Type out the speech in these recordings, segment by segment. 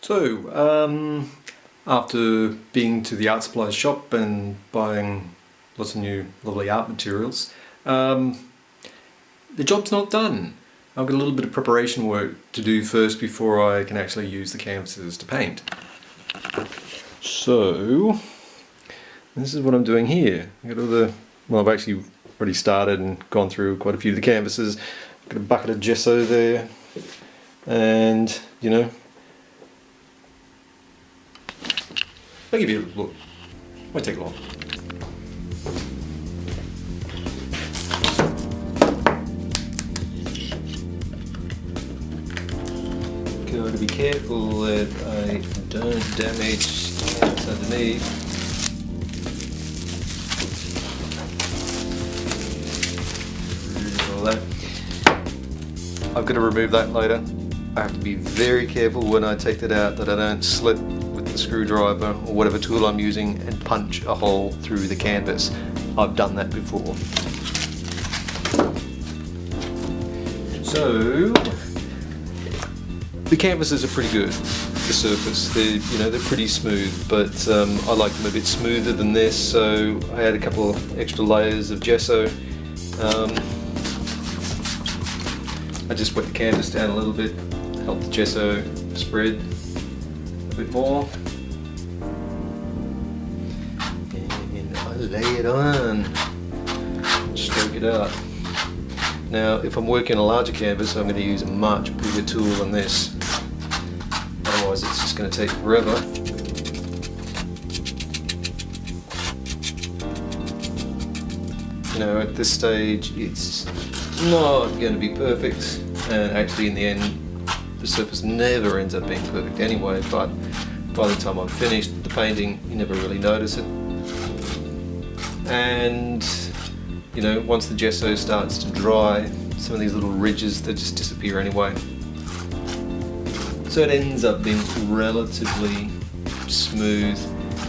So, after being to the art supplies shop and buying lots of new lovely art materials, the job's not done. I've got a little bit of preparation work to do first before I can actually use the canvases to paint. So, this is what I'm doing here. I've got all the, well, I've actually already started and gone through quite a few of the canvases. I've got a bucket of gesso there, and you know, I'll give you a look. Won't take long. Got to be careful that I don't damage the canvas underneath. All that. I've got to remove that later. I have to be very careful when I take that out that I don't slip with the screwdriver or whatever tool I'm using and punch a hole through the canvas. I've done that before. So the canvases are pretty good. The surface, they're pretty smooth, but I like them a bit smoother than this. So I had a couple of extra layers of gesso. I just wet the canvas down a little bit, help the gesso spread a bit more, and I lay it on, stroke it out. Now if I'm working a larger canvas, I'm going to use a much bigger tool than this, otherwise it's just going to take forever. You know, at this stage it's not going to be perfect, and actually in the end the surface never ends up being perfect anyway, but by the time I've finished the painting you never really notice it. And you know, once the gesso starts to dry, some of these little ridges, they just disappear anyway. So it ends up being relatively smooth,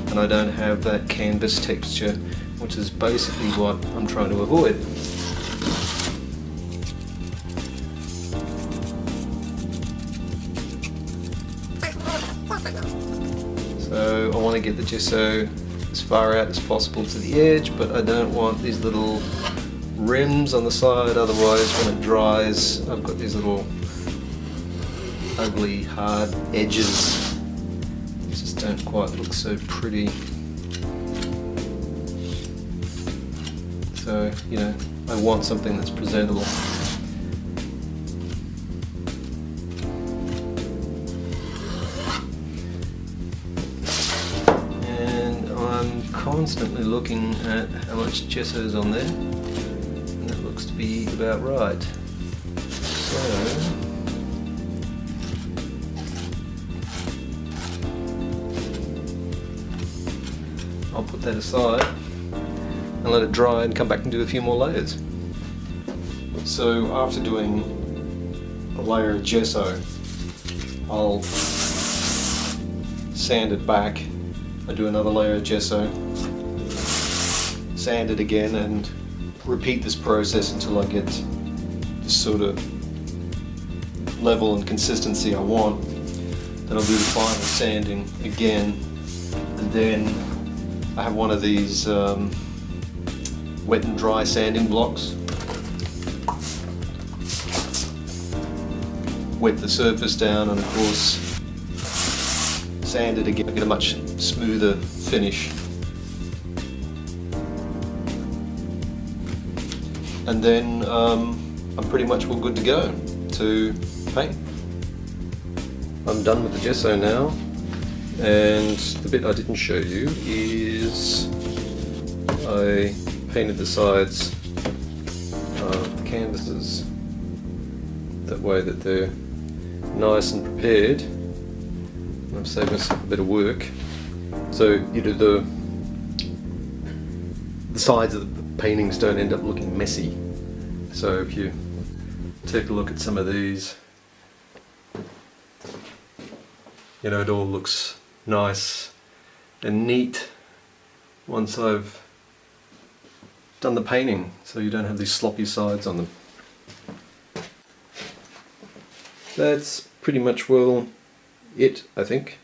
and I don't have that canvas texture, which is basically what I'm trying to avoid. So I want to get the gesso as far out as possible to the edge, but I don't want these little rims on the side, otherwise when it dries I've got these little ugly hard edges. They just don't quite look so pretty. So, you know, I want something that's presentable. Constantly looking at how much gesso is on there, and that looks to be about right. So I'll put that aside and let it dry and come back and do a few more layers. So after doing a layer of gesso, I'll sand it back. I do another layer of gesso, sand it again, and repeat this process until I get this sort of level and consistency I want. Then I'll do the final sanding again, and then I have one of these wet and dry sanding blocks. Wet the surface down, and of course sand it again, get a much smoother finish. And then I'm pretty much all good to go to paint. I'm done with the gesso now, and the bit I didn't show you is I painted the sides of the canvases that way that they're nice and prepared. I've saved myself a bit of work. So you know, the sides of the paintings don't end up looking messy. So if you take a look at some of these, you know, it all looks nice and neat once I've done the painting, so you don't have these sloppy sides on them. That's pretty much well it, I think.